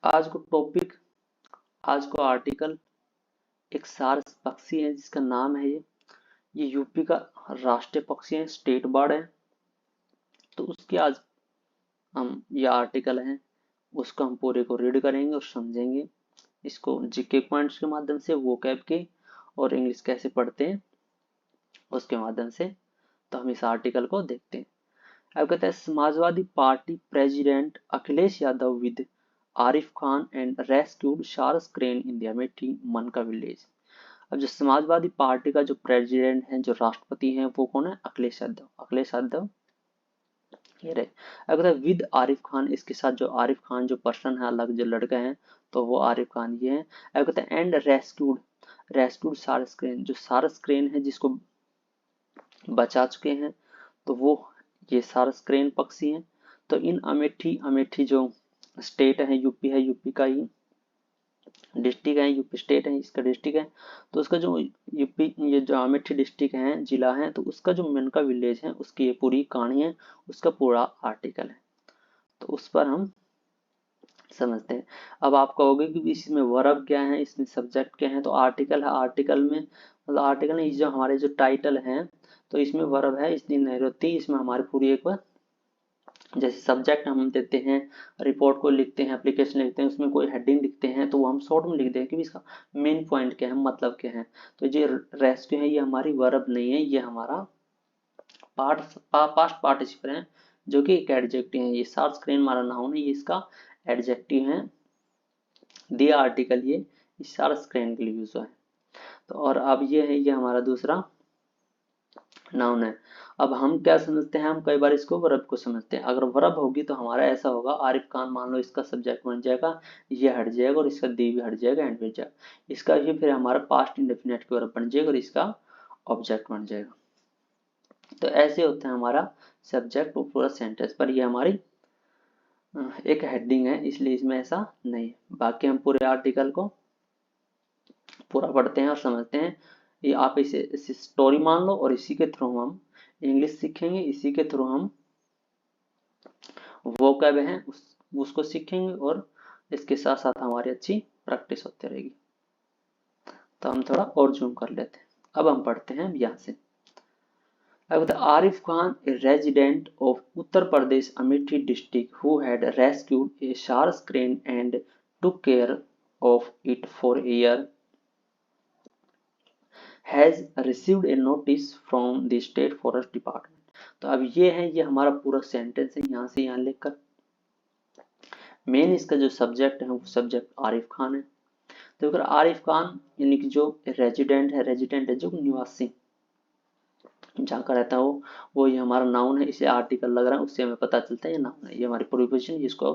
आज को टॉपिक, आज को आर्टिकल एक सारस पक्षी है जिसका नाम है ये यूपी का राष्ट्रीय पक्षी है, स्टेट बर्ड है। तो उसके आज हम ये आर्टिकल है उसको हम पूरे को रीड करेंगे और समझेंगे इसको जीके पॉइंट्स के माध्यम से, वोकैब के और इंग्लिश कैसे पढ़ते हैं उसके माध्यम से। तो हम इस आर्टिकल को देखते हैं। अब कहते हैं Samajwadi Party president Akhilesh Yadav with Arif Khan and rescued sarus crane in the Amethi Manka village. अब जो समाजवादी पार्टी का जो प्रेसिडेंट है, जो राष्ट्रपति हैं, वो कौन है? अखिलेश यादव। अखिलेश यादव ये रहे। अब कहते हैं विद आरिफ खान, इसके साथ जो आरिफ खान जो पर्सन है, अलग जो लड़का है, तो वो आरिफ खान ये है। अब कहते हैं एंड रेस्क्यूड, रेस्क्यूड सारस क्रेन, जो सारस क्रेन है जिसको बचा चुके हैं, तो वो ये सारस क्रेन पक्षी हैं। तो इन अमेठी, अमेठी जो स्टेट है, यूपी है, यूपी का ही डिस्ट्रिक्ट है, यूपी स्टेट है, इसका डिस्ट्रिक्ट है। तो उसका जो यूपी, ये जो अमेठी डिस्ट्रिक्ट है, जिला है, तो उसका जो मनका विलेज है, उसकी ये पूरी कहानी है, उसका पूरा आर्टिकल है। तो उस पर हम समझते हैं। अब आप कहोगे कि इसमें वर्ब क्या है, इसमें सब्जेक्ट क्या है? तो आर्टिकल है, आर्टिकल में मतलब आर्टिकल में जो हमारे जो टाइटल है, तो इसमें वर्ब है, इसलिए नहीं होती। इसमें हमारी पूरी एक बार जैसे सब्जेक्ट हम देते हैं, रिपोर्ट को लिखते हैं, एप्लीकेशन लिखते हैं, उसमें कोई हेडिंग लिखते हैं, तो वो हम शॉर्ट में लिख दें कि इसका मेन पॉइंट क्या है, मतलब क्या है। तो ये रेस्क्यू है, ये हमारी वर्ब नहीं है, ये हमारा पास्ट पार्टिसिपल है, जो कि एक एडजेक्टिव है। ये सार्स क्रेन हमारा नाउन है, ये इसका एडजेक्टिव है। दी आर्टिकल ये सार्स क्रेन के लिए यूज हुआ है। तो और अब ये है, ये हमारा दूसरा नाउन है। अब हम क्या समझते हैं, हम कई बार इसको वर्ब को समझते हैं। अगर वर्ब होगी तो हमारा ऐसा होगा, आरिफ खान मान लो इसका सब्जेक्ट बन जाएगा, ये हट जाएगा और इसका दी भी हट जाएगा, एंड भी हट जाएगा। इसका ही फिर हमारा पास्ट इंडेफिनिट के वर्ब बन जाएगा और इसका ऑब्जेक्ट बन जाएगा। तो ऐसे होता है हमारा सब्जेक्ट और पूरा सेंटेंस। पर ये हमारी एक हेडिंग है, इसलिए इसमें ऐसा नहीं है। बाकी हम पूरे आर्टिकल को पूरा पढ़ते हैं और समझते हैं। ये आप इसे स्टोरी मान लो और इसी के थ्रू हम इंग्लिश सीखेंगे, इसी के थ्रू हम वोकैब है उसको सीखेंगे और इसके साथ साथ हमारी अच्छी प्रैक्टिस होती रहेगी। तो हम थोड़ा और जूम कर लेते हैं। अब हम पढ़ते हैं यहाँ से। अब Arif Khan, a resident of Uttar Pradesh Amethi district, who had rescued A शार्स crane and took care of it for a year, has received a notice from the state forest department। तो अब ये है, ये हमारा पूरा सेंटेंस है, यहाँ से यहाँ लेकर मेन इसका जो सब्जेक्ट है वो सब्जेक्ट आरिफ खान है। तो अगर आरिफ खान यानी कि जो रेजिडेंट है, रेजिडेंट है जो निवासी जहाँ का रहता है वो ये हमारा नाउन है। इसे आर्टिकल लग रहा है, उससे हमें पता चलता है ये नाउन है, ये हमारी प्रीपोजिशन, जिसको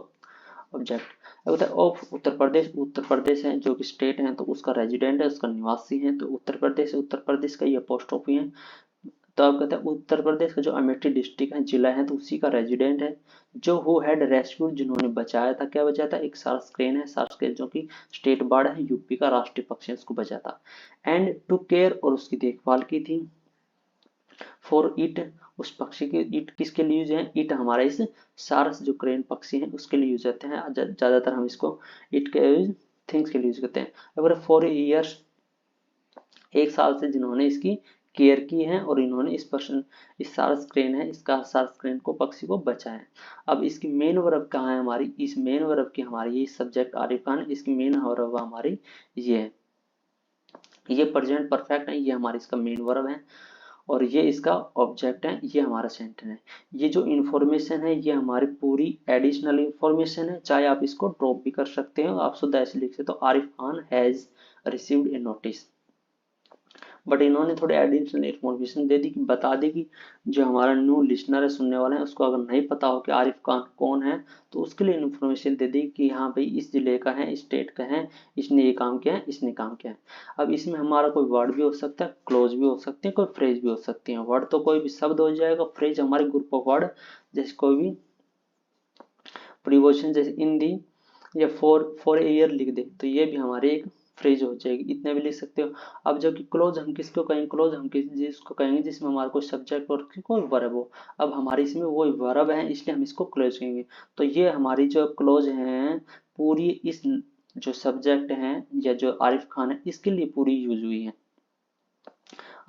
ऑब्जेक्ट। अब ऑफ उत्तर प्रदेश, उत्तर प्रदेश है जो कि स्टेट है, तो उसका रेजिडेंट है, उसका निवासी है, तो उत्तर प्रदेश है, उत्तर प्रदेश का ये अपोस्ट्रोफी है। तो अब कहते हैं उत्तर प्रदेश का जो अमेठी डिस्ट्रिक्ट है, जिला है, तो उसी का रेजिडेंट है। जो हु हैड रेस्क्यूड, जिन्होंने बचाया था, क्या बचाया था? एक सार्स क्रेन है, सार्स क्रेन जो कि स्टेट बर्ड है, यूपी का राष्ट्रीय पक्षी है, उसको बचाया था। एंड टू केयर, और उसकी देखभाल की थी। फॉर इट, उस पक्षी के इट किसके लिए यूज है? इट हमारा इस सारस जो क्रेन पक्षी है उसके लिए यूज होते हैं। ज्यादातर हम इसको इट के यूज थिंग्स के लिए यूज करते हैं। अगर फॉर ईयर्स, एक साल से जिन्होंने इसकी केयर की है और इन्होंने इस पर्सन, इस सारस क्रेन है, इसका सारस क्रेन को पक्षी को बचाया है। अब इसकी मेन वर्ब कहाँ है हमारी? इस मेन वर्ब की हमारी ये सब्जेक्ट आरिफ खान, इसकी मेन वर्ब हमारी ये है, ये प्रेजेंट परफेक्ट है, ये हमारी इसका मेन वर्ब है और ये इसका ऑब्जेक्ट है, ये हमारा सेंटेंस है। ये जो इन्फॉर्मेशन है ये हमारी पूरी एडिशनल इन्फॉर्मेशन है, चाहे आप इसको ड्रॉप भी कर सकते हो, आप शुद्ध ऐसे लिख सकते हो, Arif Khan has received A notice. But इन्होंने थोड़े एडिशनल इन्फॉर्मेशन दे दी कि बता दी कि जो हमारा न्यू लिसनर है, सुनने वाला है, उसको अगर नहीं पता हो कि आरिफ खान कौन है, तो उसके लिए इन्फॉर्मेशन दे दी कि हाँ भाई इस जिले का है, इस स्टेट का है, इसने ये काम किया है, इसने काम किया है। अब इसमें हमारा कोई वर्ड भी हो सकता है, क्लोज भी हो सकते हैं, कोई फ्रेज भी हो सकती है। वर्ड तो कोई भी शब्द हो जाएगा, फ्रेज हमारे ग्रुप ऑफ वर्ड, जैसे कोई भी प्रीपोजिशन, जैसे इन दी या फॉर ए ईयर लिख दे, तो ये भी हमारे एक फ्रेज हो जाएगी, इतने भी लिख सकते हो। अब जबकि क्लोज हम किसको कहेंगे? क्लोज हम जिसको कहेंगे जिसमें हमारा कोई सब्जेक्ट और कोई वर्ब हो। अब हमारी इसमें वो वर्ब है, इसलिए हम इसको क्लोज कहेंगे। तो ये हमारी जो क्लोज है, पूरी इस जो सब्जेक्ट हैं या जो आरिफ खान है इसके लिए पूरी यूज हुई है।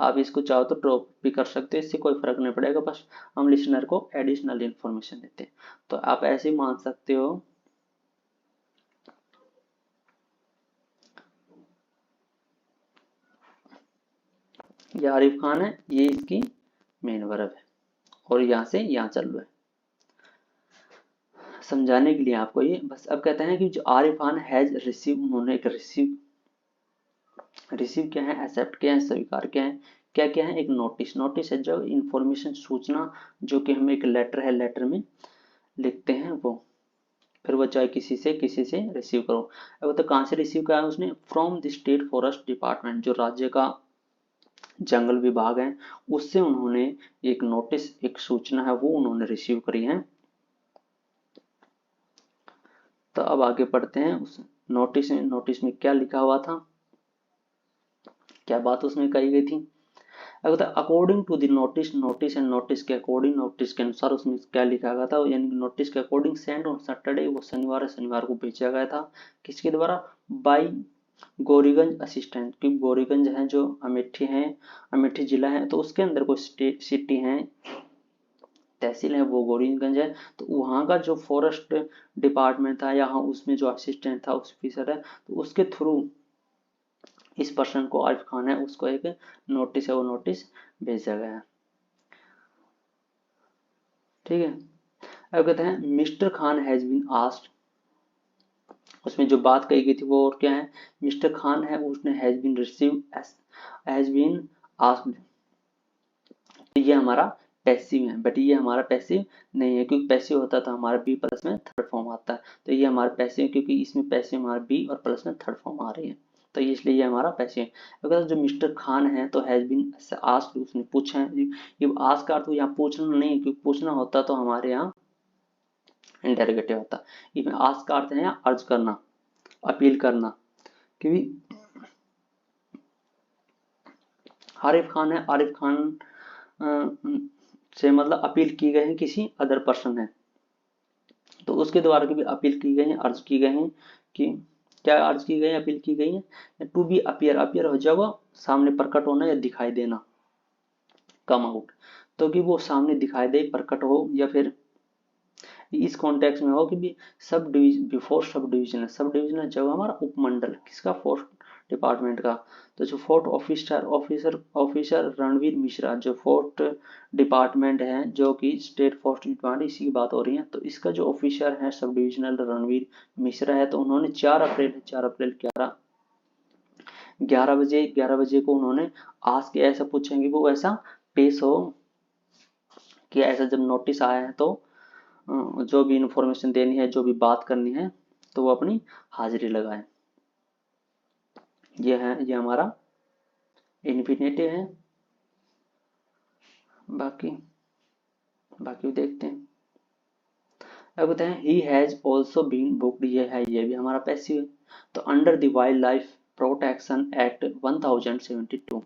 आप इसको चाहो तो ड्रॉप भी कर सकते हो, इससे कोई फर्क नहीं पड़ेगा, बस हम लिसनर को एडिशनल इंफॉर्मेशन देते हैं। तो आप ऐसे ही मान सकते हो ये आरिफ खान है, ये इसकी मेन वर्ब है और यहाँ से यहाँ चल रहा है, समझाने के लिए आपको ये बस। अब कहते हैं कि जो आरिफ खान हैज रिसीव, उन्होंने एक रिसीव क्या है, एक्सेप्ट क्या है, स्वीकार क्या है, क्या क्या है, एक नोटिस, नोटिस है जो इंफॉर्मेशन सूचना, जो कि हम एक लेटर है, लेटर में लिखते हैं वो, फिर वो चाहे किसी से रिसीव करो। अब तो कहाँ से रिसीव किया है उसने, from the state forest department, जो राज्य का जंगल विभाग है उससे उन्होंने एक नोटिस, एक सूचना है वो उन्होंने रिसीव करी है। तो अब आगे पढ़ते हैं उस नोटिस में क्या लिखा हुआ था, क्या बात उसमें कही गई थी। अगर according to the notice, notice and notice के अकॉर्डिंग, नोटिस के अनुसार उसमें क्या लिखा गया था, यानी नोटिस के अकॉर्डिंग सेंड ऑन सैटरडे, वो शनिवार को भेजा गया था, किसके द्वारा, बाई गोरीगंज असिस्टेंट, क्योंकि गोरीगंज है जो अमेठी है, अमेठी जिला है, तो उसके अंदर कोई सिटी है, तहसील है वो गोरीगंज है, तो वहाँ का जो फॉरेस्ट डिपार्टमेंट था यहाँ उसमें जो असिस्टेंट था, उस ऑफिसर है, तो उसके थ्रू इस पर्सन को, आरिफ खान है, उसको एक नोटिस है वो नोटिस भेजा गया। ठीक है। अब कहते हैं mister Khan has been asked, उसमें जो बात कही गई थी वो और क्या है, मिस्टर खान है उसने has been receive, has been asked, तो ये हमारा पैसिव है, बट ये हमारा पैसिव नहीं है, क्योंकि पैसिव होता तो हमारा बी प्लस में थर्ड फॉर्म आता है, तो ये हमारा पैसिव, क्योंकि इसमें पैसिव हमारा बी और प्लस में थर्ड फॉर्म आ रही है, तो इसलिए ये हमारा पैसिव है। अगर जो मिस्टर खान है तो हैज बीन आस्क्ड, उसने पूछा है, ये आस्क का अर्थ यहाँ पूछना नहीं है, क्योंकि पूछना होता तो हमारे यहाँ इंटेरोगेटिव होता, इसमें आस्क का अर्थ है यहाँ अर्ज करना, अपील करना, क्योंकि आरिफ खान है, आरिफ खान से मतलब अपील की गई है किसी अदर पर्सन है, तो उसके द्वारा की भी अपील की गई है, अर्ज की गई है कि क्या अर्ज की गई है, अपील की गई है, टू बी अपियर, अपियर हो जाएगा सामने प्रकट होना या दिखाई देना, कम आउट, तो कि वो सामने दिखाई दे, प्रकट हो, या फिर इस कॉन्टेक्स्ट में हो कि भी sub division, before sub division है, सब डिवीजन है जब हमारा उपमंडल किसका, फोर्थ डिपार्टमेंट का, तो जो फोर्थ ऑफिसर रणवीर मिश्रा, जो फोर्थ डिपार्टमेंट है जो कि स्टेट फोर्थ डिपार्टमेंट, इसी की बात हो रही है, तो इसका जो ऑफिसर है सब डिविजनल रणवीर मिश्रा है, तो उन्होंने 4 अप्रैल 11 बजे को उन्होंने आज के ऐसा पूछेंगे वो ऐसा पेश हो कि ऐसा जब नोटिस आया है तो जो भी इंफॉर्मेशन देनी है, जो भी बात करनी है, तो वो अपनी हाजिरी लगाए। ये हमारा इन्फिनेटिव है। बाकी देखते हैं। अब कहते हैं he has also been booked, ये भी हमारा पैसिव है, तो under the wild life protection act 1072,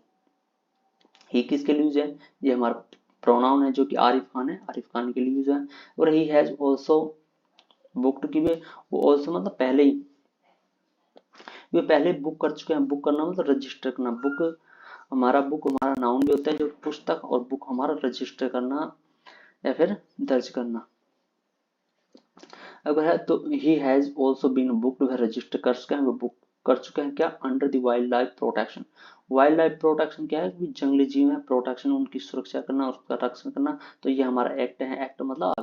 he किसके लिए यूज है, ये हमारा प्रोनाउन है जो कि आरिफ खान है, आरिफ खान के लिए यूज है, और ही हैज ऑल्सो बुक्ड की भी, वो ऑल्सो मतलब पहले ही, वे पहले बुक कर चुके हैं, बुक करना मतलब रजिस्टर करना, बुक हमारा नाउन भी होता है जो पुस्तक, और बुक हमारा रजिस्टर करना या फिर दर्ज करना। अगर है तो he has also been booked, वह रजिस्टर कर चुके हैं, वो बुक कर चुके हैं क्या, under the wild life protection. Wild life protection क्या है कि जंगली जीव है, प्रोटेक्शन उनकी सुरक्षा करना, उसका रक्षण करना, तो ये हमारा एक्ट है, एक्ट मतलब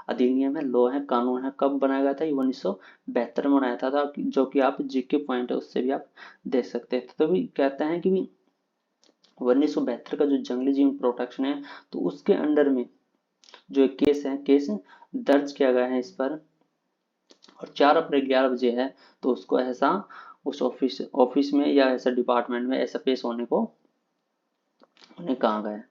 अधिनियम है, लॉ है, कानून है, कब बनाया गया था, ये 1972 में बनाया था, जो कि आप जीके पॉइंट है उससे भी आप देख सकते हैं। तो भी कहते हैं कि 1972 का जो जंगली जीव प्रोटेक्शन है, तो उसके अंडर में जो एक केस दर्ज किया गया है इस पर, और 4 अप्रैल 11 बजे है, तो उसको ऐसा उस ऑफिस में या ऐसा डिपार्टमेंट में ऐसा पेश होने को उन्हें कहा गया है।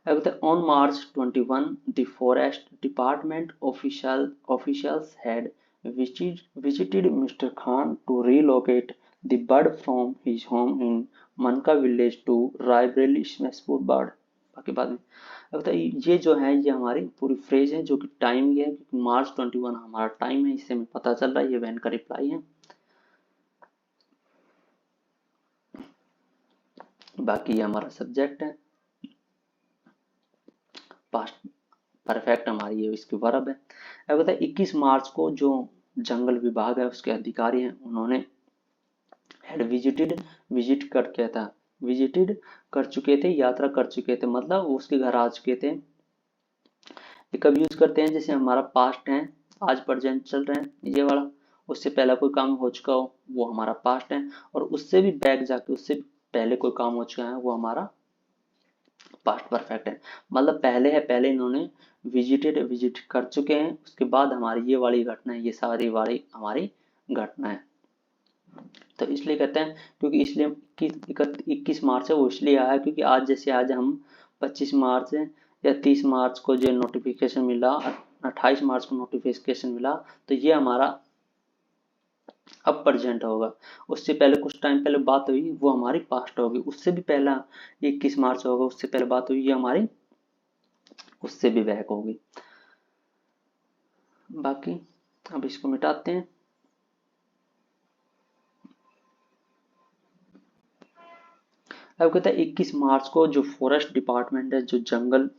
अब on March 21 the forest department officials had visited Mr. Khan to relocate the bird from his home in Manka village to Raebareli Smashpur Bird. बाकी बाद में। अब ये जो है ये हमारी पूरी फ्रेज है जो कि टाइम की है, क्योंकि मार्च 21 हमारा टाइम है, इससे हमें पता चल रहा है ये व्हेन का रिप्लाई है। बाकी ये हमारा सब्जेक्ट है, पास्ट परफेक्ट हमारी ये इसकी वर्ब है। अब बताए 21 मार्च को जो जंगल विभाग है उसके अधिकारी हैं उन्होंने हैड विजिट कर किया था, विजिटेड कर चुके थे, यात्रा कर चुके थे, मतलब वो उसके घर आ चुके थे। ये कब यूज करते हैं, जैसे हमारा पास्ट है, आज प्रेजेंट चल रहे हैं ये वाला, उससे पहले कोई काम हो चुका हो वो हमारा पास्ट है, और उससे भी बैक जाके उससे पहले कोई काम हो चुका है वो हमारा पास्ट परफेक्ट है। मतलब पहले है, पहले इन्होंने विजिट कर चुके हैं, उसके बाद हमारी ये वाली घटना है, ये सारी वाली हमारी घटना है। तो इसलिए कहते हैं, क्योंकि इसलिए 21 मार्च है वो इसलिए आया क्योंकि आज जैसे आज हम 25 मार्च या 30 मार्च को जो नोटिफिकेशन मिला, 28 मार्च को नोटिफिकेशन मिला, तो ये हमारा अब प्रेजेंट होगा। उससे पहले कुछ टाइम पहले बात हुई वो हमारी पास्ट होगी, उससे भी पहला 21 मार्च होगा, उससे पहले बात हुई ये हमारी उससे भी बैक होगी। बाकी अब इसको मिटाते हैं। अब कहता है 21 मार्च को जो फॉरेस्ट डिपार्टमेंट है, जो जंगल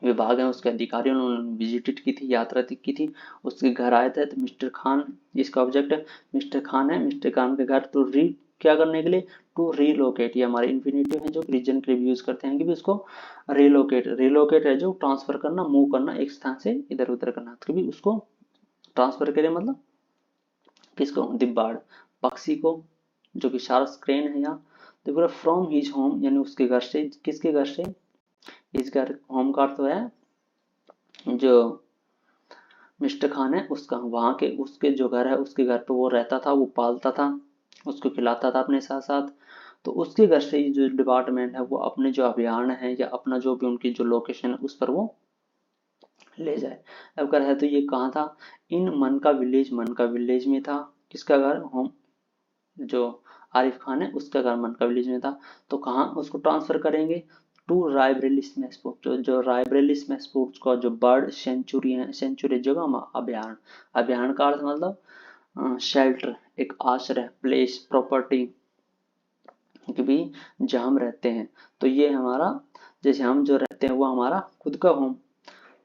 विभाग है, उसके अधिकारियों ने विजिटेड की थी, यात्रा की थी, उसके घर आए थे। तो मिस्टर खान इसका ऑब्जेक्ट है, मिस्टर खान है, मिस्टर खान के घर तो क्या करने के लिए, टू रीलोकेट, ये हमारे इन्फिनेटिव है जो रीजन के लिए यूज करते हैं कि भी उसको रिलोकेट है जो ट्रांसफर करना, मूव करना, एक स्थान से इधर उधर करना, तो भी उसको ट्रांसफर करें, मतलब किसको, दिब्बाड़ पक्षी को, जो कि सारस क्रेन है यहाँ। तो पूरा फ्रॉम हिज होम, यानी उसके घर से, किसके घर से, इस घर, होम का अर्थ तो है जो मिस्टर खान है उसका, वहां के उसके जो घर है उसके घर पे वो रहता था, वो पालता था, उसको खिलाता था अपने साथ साथ। तो उसके घर से जो डिपार्टमेंट है वो अपने जो अभियान है या अपना जो भी उनकी जो लोकेशन है उस पर वो ले जाए। अब कर है तो ये कहाँ था, इन मन का विलेज में था, किसका घर, होम, जो आरिफ खान है उसका घर मन का विलेज में था। तो कहाँ उसको ट्रांसफर करेंगे, टू रायबरेली स्मैशपोर्ट, जो रायबरेली स्मैशपोर्ट का जो बर्ड सेंचुरी है, सेंचुरी जगह अभ्यारण, अभ्यारण का अर्थ मतलब शेल्टर, एक आश्रय, प्लेस, प्रॉपर्टी कि भी जहाँ हम रहते हैं। तो ये हमारा, जैसे हम जो रहते हैं वो हमारा खुद का होम,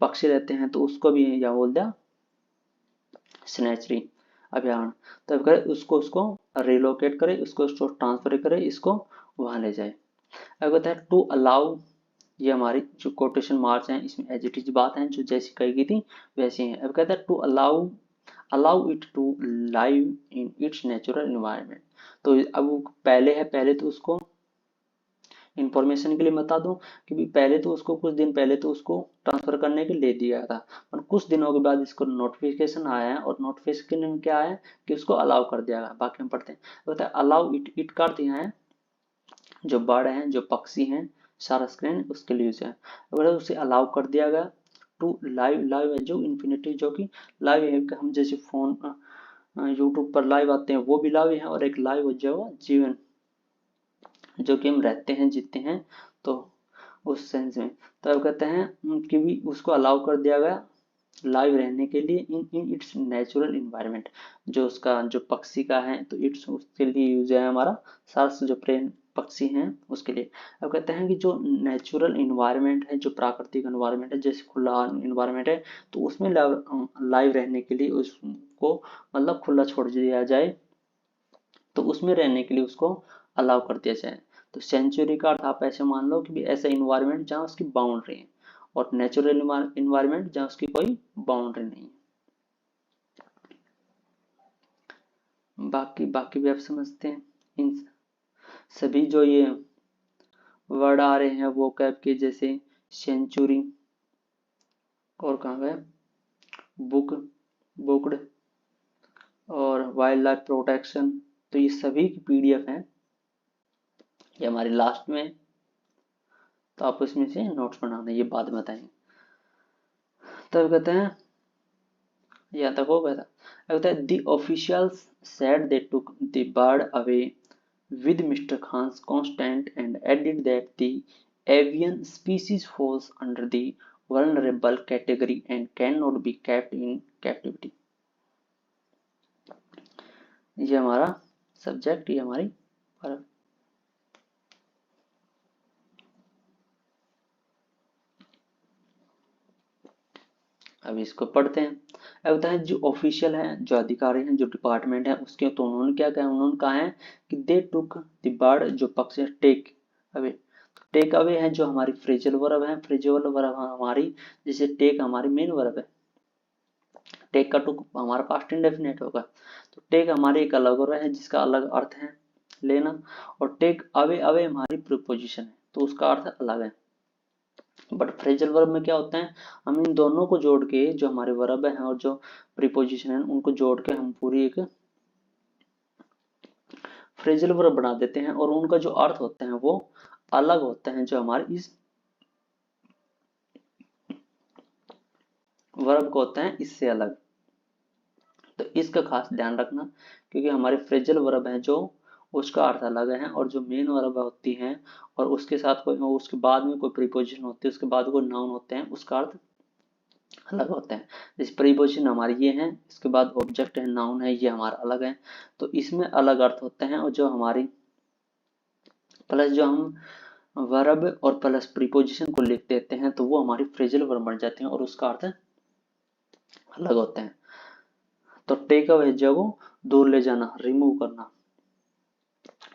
पक्षी रहते हैं तो उसको भी क्या बोल दिया, स्नैचरी, अभियान। तो अब उसको उसको रिलोकेट करे, उसको ट्रांसफर करे, इसको वहां ले जाए। अब कहता है टू अलाउ, ये हमारी जो कोटेशन मार्क्स हैं इसमें एज बात है जो जैसी कही गई थी वैसी है। अब कहता है to allow, allow it to live in its natural environment. तो अब पहले है, पहले तो उसको इंफॉर्मेशन के लिए बता दूं कि पहले तो उसको कुछ दिन पहले तो उसको ट्रांसफर करने के लिए दिया था, और कुछ दिनों के बाद इसको नोटिफिकेशन आया है, और नोटिफिकेशन में क्या है कि उसको अलाउ कर दिया गया। बाकी हम पढ़ते हैं, तो अलाउ इट कर दिया है, जो बर्ड हैं, जो पक्षी हैं, सारा स्क्रीन उसके लिए है, अगर उसे अलाउ कर दिया गया। टू लाइव, लाइव है जो इन्फिनिटी, जो कि लाइव है, हम जैसे फोन यूट्यूब पर लाइव आते हैं वो भी लाइव है, और एक लाइव हो जाएगा जीवन, जो कि हम रहते हैं, जीते हैं, तो उस सेंस में। तो अब कहते हैं कि भी उसको अलाउ कर दिया गया लाइव रहने के लिए इन इन इट्स नेचुरल इन्वायरमेंट, जो उसका जो पक्षी का है तो इट्स उसके लिए यूज है हमारा सार्स, जो प्लेन पक्षी हैं उसके लिए। अब कहते हैं कि जो नेचुरल इन्वायरमेंट है, जो प्राकृतिक इन्वायरमेंट है, जैसे खुला इन्वायरमेंट है, तो उसमें लाइव रहने के लिए उसको मतलब खुला छोड़ दिया जाए, तो उसमें रहने के लिए उसको अलाउ कर दिया जाए। तो सेंचुरी का अर्थ आप ऐसे मान लो कि भी ऐसा इन्वायरमेंट जहाँ उसकी बाउंड्री है, और नेचुरल इन्वायरमेंट जहाँ उसकी कोई बाउंड्री नहीं है। बाकी बाकी भी आप समझते हैं, इन सभी जो ये वर्ड आ रहे हैं वो कैप के, जैसे सेंचुरी, और कहाँ गए, बुक, बुक्ड, और वाइल्ड लाइफ प्रोटेक्शन, तो ये सभी की पीडीएफ है, ये हमारी लास्ट में, तो आप उसमें से नोट्स बनाना, ये बाद में बताएंगे। तब कहते हैं यहाँ तक हो गया था। कहता है the officials said they took the bird away with Mr. Khan's consent and added that the avian species falls under the vulnerable category and cannot be kept in captivity। ये हमारा सब्जेक्ट, ये हमारी वर्ब। अब इसको पढ़ते हैं। अब होता है जो ऑफिशियल है, जो अधिकारी हैं, जो डिपार्टमेंट है उसके, तो उन्होंने क्या कहा, उन्होंने कहा है कि दे टुक द बर्ड, जो पक्षी है, टेक अवे। टेक अवे है जो हमारी फ्रेजल वर्ब है। फ्रेजल वर्ब हमारी, जैसे टेक हमारी मेन वर्ब है, टेक का टुक हमारा पास्ट इंडेफिनिट होगा। तो टेक हमारी एक अलग वर्ब है जिसका अलग अर्थ है लेना, और टेक अवे, अवे हमारी प्रीपोजिशन है तो उसका अर्थ अलग है। बट फ्रेजल वर्ब में क्या होता है, हम इन दोनों को जोड़ के, जो हमारे वर्ब है और जो प्रीपोजिशन है, उनको जोड़ के हम पूरी एक फ्रेजल वर्ब बना देते हैं, और उनका जो अर्थ होते हैं वो अलग होते हैं जो हमारे इस वर्ब को होते हैं इससे अलग। तो इसका खास ध्यान रखना, क्योंकि हमारे फ्रेजल वर्ब है जो उसका अर्थ अलग है, और जो मेन वर्ब होती है और उसके साथ कोई, उसके बाद में कोई प्रीपोजिशन होती है, उसके बाद कोई नाउन होते हैं, उसका अर्थ अलग होते हैं। जैसे प्रीपोजिशन हमारी ये है, इसके बाद ऑब्जेक्ट है, नाउन है, ये हमारा अलग है, तो इसमें अलग अर्थ होते हैं। और जो हमारी प्लस जो हम वर्ब और प्लस प्रीपोजिशन को लिख देते हैं तो वो हमारी फ्रेजल वर्ब बन जाती हैं और उसका अर्थ अलग होते हैं। तो टेक अवे जगह दूर ले जाना, रिमूव करना,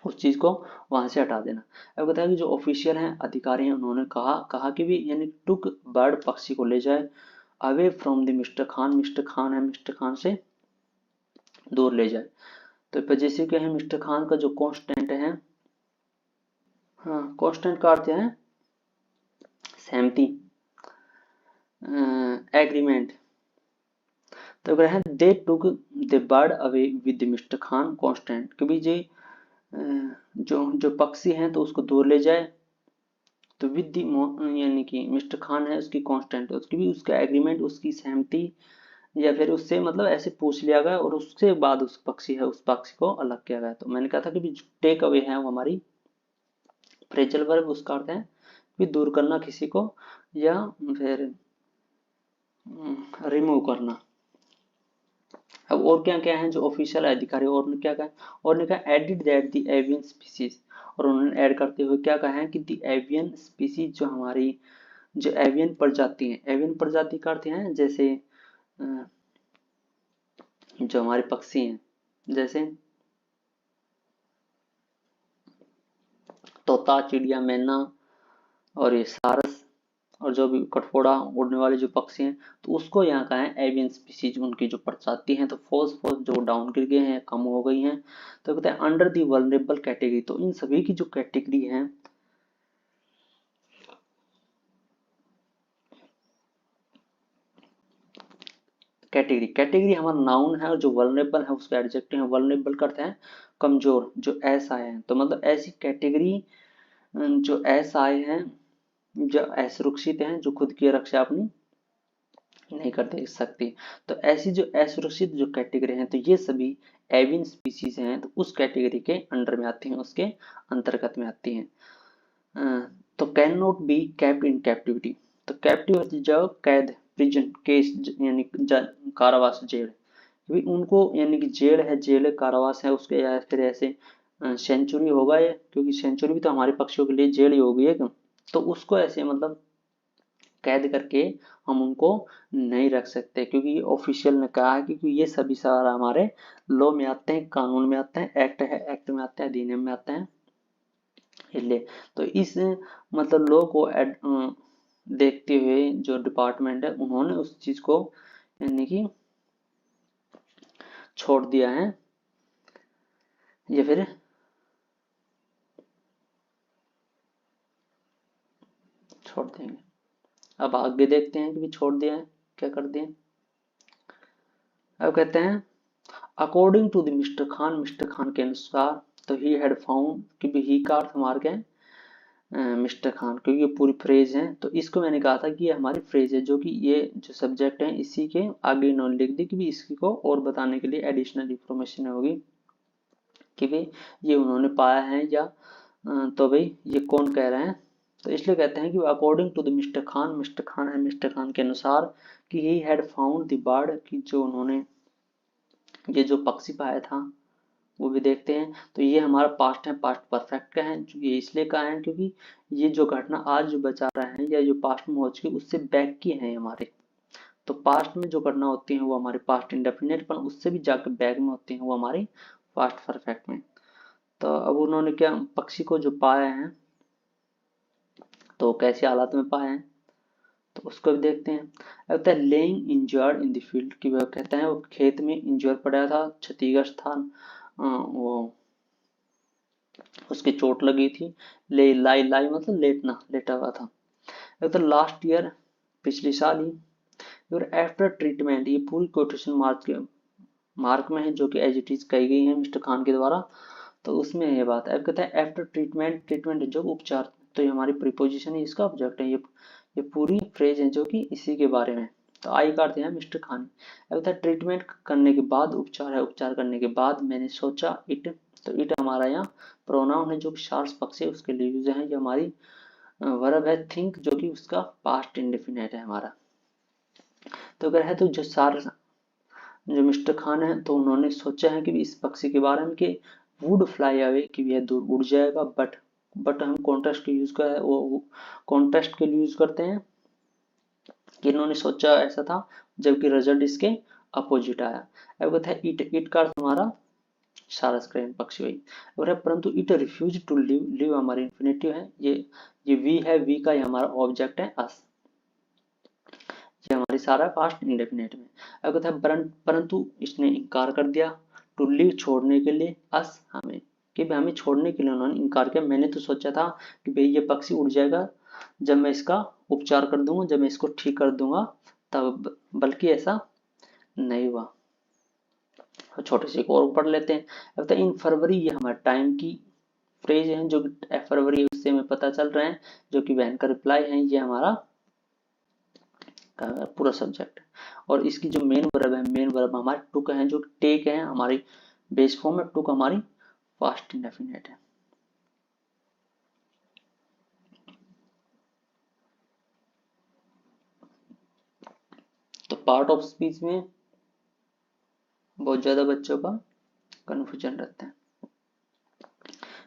उस चीज को वहां से हटा देना। अब बताया कि जो ऑफिशियल हैं, अधिकारी हैं, उन्होंने कहा कि भी, यानी टुक बर्ड, पक्षी को ले जाए, away from the mister Khan, mister Khan है, मिस्टर खान से दूर ले जाए। तो जैसे क्या है, मिस्टर खान का जो कांस्टेंट है, हाँ कांस्टेंट का अर्थ है सहमति, एग्रीमेंट। तो कह रहे हैं they took the bird away with Mr Khan constant, कि भी जी जो जो पक्षी हैं तो उसको दूर ले जाए, तो विद यानी कि मिस्टर खान है उसकी कांस्टेंट है, उसकी भी उसका एग्रीमेंट, उसकी सहमति, या फिर उससे मतलब ऐसे पूछ लिया गया और उसके बाद उस पक्षी है, उस पक्षी को अलग किया गया। तो मैंने कहा था कि जो टेक अवे है वो हमारी फ्रेजल वर्ब, उसका अर्थ है कि दूर करना किसी को, या फिर रिमूव करना। अब और क्या क्या है जो ऑफिशियल अधिकारी, और ने क्या कहा, और ने कहा edit that the avian species, और उन्होंने ऐड करते हुए क्या कहा है कि द एवियन स्पीसीज, जो हमारी जो एवियन प्रजाति है, एवियन प्रजाति का अर्थ है जैसे जो हमारे पक्षी हैं, जैसे तोता, चिड़िया, मैना और ये सारस, और जो भी कठफोड़ा उड़ने वाले जो पक्षी हैं, तो उसको यहाँ का है एवियन स्पीसीज, उनकी जो प्रजाति हैं। तो फोर्स जो डाउन गिर गए हैं, कम हो गई हैं, तो कहते हैं अंडर दी वल्नरेबल कैटेगरी। तो इन सभी की जो कैटेगरी है, कैटेगरी हमारा नाउन है, और जो वल्नरेबल है उसका एडजेक्टिव है। वल्नरेबल करते हैं कमजोर, जो असहाय है, तो मतलब ऐसी कैटेगरी जो असहाय हैं, जो असुरक्षित हैं, जो खुद की रक्षा अपनी नहीं कर दे सकती। तो ऐसी जो असुरक्षित जो कैटेगरी हैं, तो ये सभी एवियन स्पीसीज हैं, तो उस कैटेगरी के अंडर में आती हैं, उसके अंतर्गत में आती हैं। तो can not be kept in captivity. तो कैप्टिव जो कैद, प्रिजन, केस, यानी कारावास, जेल, भी उनको, यानी कि जेल है, जेल है, कारावास है उसके, या फिर ऐसे सेंचुरी होगा ये, क्योंकि सेंचुरी भी तो हमारे पक्षियों के लिए जेल ही होगी है, तो उसको ऐसे मतलब कैद करके हम उनको नहीं रख सकते, क्योंकि ये ऑफिशियल ने कहा है, क्योंकि ये सभी सारा हमारे लॉ में आते हैं, कानून में आते हैं, एक्ट है, एक्ट में आते हैं, अधिनियम में आते हैं, इसलिए। तो इस मतलब लॉ को देखते हुए जो डिपार्टमेंट है, उन्होंने उस चीज को यानी कि छोड़ दिया है, या फिर छोड़ देंगे। अब आगे देखते हैं कि भी छोड़ दिया है, क्या कर दिया। अब कहते हैं according to the mister Khan के अनुसार, तो ही हैड फाउंड, कि भी ही का अर्थ हमारा क्या है, मिस्टर खान, क्योंकि ये पूरी फ्रेज है। तो इसको मैंने कहा था कि ये हमारी फ्रेज है, जो कि ये जो सब्जेक्ट है इसी के आगे इन्होंने लिख दी, कि भी इसकी को और बताने के लिए एडिशनल इंफॉर्मेशन होगी, कि भाई ये उन्होंने पाया है, या तो भाई ये कौन कह रहे हैं, तो इसलिए कहते हैं कि according to the mister Khan के अनुसार कि he had found the bird, कि जो उन्होंने ये जो पक्षी पाया था वो भी देखते हैं। तो ये हमारा पास्ट है, पास्ट परफेक्ट का है। ये इसलिए कहा है क्योंकि ये जो घटना आज जो बचा रहा है या जो पास्ट में हो चुकी उससे बैक की है हमारे। तो पास्ट में जो घटना होती है वो हमारे पास्ट इंडेफिनिट, पर उससे भी जाकर बैक में होती है वो हमारी पास्ट परफेक्ट में। तो अब उन्होंने क्या पक्षी को जो पाया है तो कैसे हालात में पाया है तो उसको भी देखते हैं। लगता है laying injured in the field, कि वह कहते हैं वो खेत में इंजर पड़ा था, क्षतिग्रस्त था, वो उसकी चोट लगी थी। ले लाई लाई मतलब लेटना, लेटा हुआ था। लगता है लास्ट ईयर, पिछले साल ही, और आफ्टर ट्रीटमेंट, ये पूरी कोटेशन मार्क में है जो कि एज इट इज कही गई है मिस्टर खान के द्वारा। तो उसमें ये बात है, कहता है आफ्टर ट्रीटमेंट, ट्रीटमेंट जो उपचार, तो ये हमारी प्रीपोजिशन है, इसका ऑब्जेक्ट है। ये पूरी फ्रेज है जो कि इसी के बारे में। तो आई का अर्थ है मिस्टर खान। कहता है ट्रीटमेंट करने के बाद, उपचार है, उपचार करने के बाद मैंने सोचा, इट, तो इट हमारा यहाँ प्रोनाउन है जो कि सार्स पक्ष है उसके लिए यूज है। ये हमारी वर्ब है थिंक जो कि उसका पास्ट इंडेफिनिट है हमारा। तो अगर है तो जो सार जो मिस्टर खान है तो उन्होंने सोचा है कि इस पक्षी के बारे में कि वुड फ्लाई अवे, कि यह दूर उड़ जाएगा। बट हम कॉन्टेस्ट के यूज कर वो कॉन्टेस्ट के लिए यूज करते हैं कि इन्होंने सोचा ऐसा था, जबकि रिजल्ट इसके अपोजिट आया। अब कहता है इट का अर्थ हमारा सारस क्रेन पक्षी हुई। और है परंतु it refuse to live, live हमारी इन्फिनेटिव है। ये वी है, वी का ये हमारा ऑब्जेक्ट है अस, ये हमारी सारा पास्ट इंडेफिनेट में। अब कहता है परंतु इसने इनकार कर दिया, टू लिव छोड़ने के लिए, अस हमें, कि भाई हमें छोड़ने के लिए उन्होंने इनकार किया। मैंने तो सोचा था कि भाई ये पक्षी उड़ जाएगा जब मैं इसका उपचार कर दूंगा, जब मैं इसको ठीक कर दूंगा तब, बल्कि ऐसा नहीं हुआ। छोटे से एक और पढ़ लेते हैं। लगता है इन फरवरी, ये हमारे टाइम की फ्रेज है जो फरवरी उससे हमें पता चल रहा है, जो कि वैन का रिप्लाई है, ये हमारा पूरा सब्जेक्ट है। और इसकी जो मेन वर्ब है, मेन वर्ब हमारे टुक है, जो टेक है हमारी बेस फॉर्म है, टुक हमारी पास्ट इंडेफिनिट है। तो पार्ट ऑफ स्पीच में बहुत ज्यादा बच्चों का कंफ्यूजन रहता है।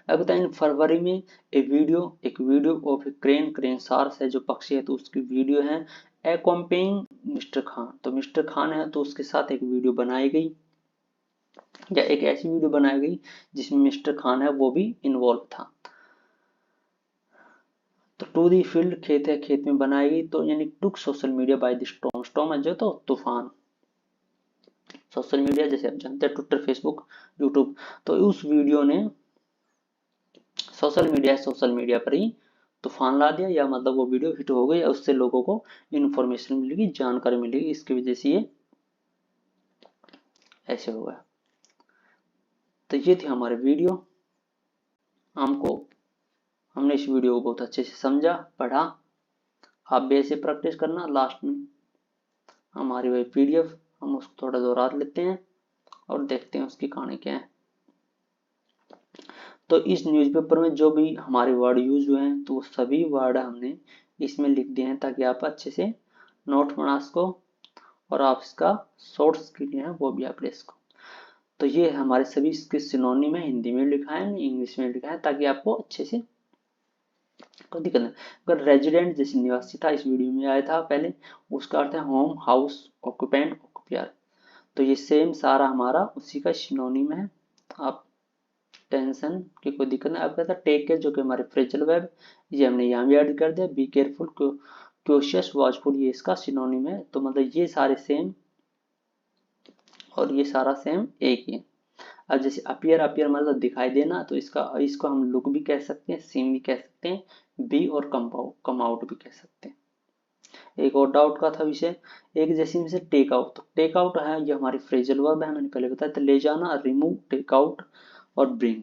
अब बताएं इन फरवरी में एक वीडियो ऑफ ए क्रेन सार्स है जो पक्षी है तो उसकी वीडियो है एकम्पेइंग मिस्टर खान। तो मिस्टर खान है तो उसके साथ एक वीडियो बनाई गई, या एक ऐसी वीडियो बनाई गई जिसमें मिस्टर खान है वो भी इन्वॉल्व था। तो टू दी फील्ड, खेत है, खेत में बनाई गई। तो यानी took social media by the storm, storm है जो तो तूफान। सोशल मीडिया जैसे आप जानते हैं ट्विटर, फेसबुक, यूट्यूब, तो उस वीडियो ने सोशल मीडिया पर ही तूफान ला दिया, या मतलब वो वीडियो हिट हो गई और उससे लोगों को इन्फॉर्मेशन मिलेगी, जानकारी मिलेगी, इसकी वजह से ये ऐसे हो गया। तो ये थे हमारे वीडियो। हमने इस वीडियो को बहुत अच्छे से समझा, पढ़ा। आप भी ऐसे प्रैक्टिस करना। लास्ट में हमारी वही पीडीएफ हम उसको थोड़ा दोहरा लेते हैं और देखते हैं उसकी कहानी क्या है। तो इस न्यूज़पेपर में जो भी हमारे वर्ड यूज हुए हैं तो वो सभी वर्ड हमने इसमें लिख दिए हैं ताकि आप अच्छे से नोट बना सको और आप इसका शॉर्ट्स के लिए वो भी आप ले सको। तो ये हमारे सभी इसके सिनोनिम है, हिंदी में लिखा है, इंग्लिश में लिखा है, ताकि आपको अच्छे से कोई दिक्कत नहीं। अगर रेजिडेंट जैसे निवासी था, इस वीडियो में आया था पहले, उसका अर्थ है होम, हाउस, ऑक्यूपेंट, ऑक्यूपियर। तो ये सेम सारा हमारा उसी का सिनोनिम है। आप टेंशन की कोई दिक्कत नहीं। अब कहता है टेक केयर जो कि हमारे फ्रेजल वर्ब, ये हमने यहाँ भी ऐड कर दिया। बी केयरफुल, क्योशियस, वॉचफुल, ये इसका सिनोनिम है। तो मतलब ये सारे सेम और ये सारा सेम एक ही है। अब जैसे अपीयर, अपीयर मतलब दिखाई देना, तो इसको हम लुक भी कह सकते हैं, सीम भी कह सकते हैं, बी और कम आउट भी कह सकते हैं। एक और डाउट का था विषय, एक जैसे में से टेक आउट, तो टेक आउट है ये हमारी फ्रेजल वर्ब है, मैंने पहले बताया था, ले जाना, रिमूव, टेक आउट और ब्रिंग।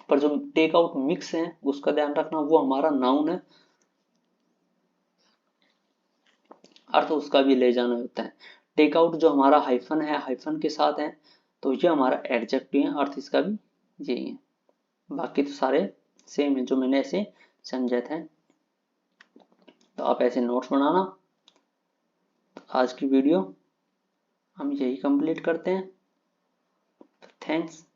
पर जो टेक आउट मिक्स है उसका ध्यान रखना, वो हमारा नाउन है, अर्थ उसका भी ले जाना होता है। टेक आउट जो हमारा हाइफन है, हाइफन के साथ है, तो ये हमारा एडजेक्टिव है, अर्थ इसका भी यही है। बाकी तो सारे सेम है जो मैंने ऐसे समझे थे। तो आप ऐसे नोट्स बनाना। तो आज की वीडियो हम यही कंप्लीट करते हैं। थैंक्स।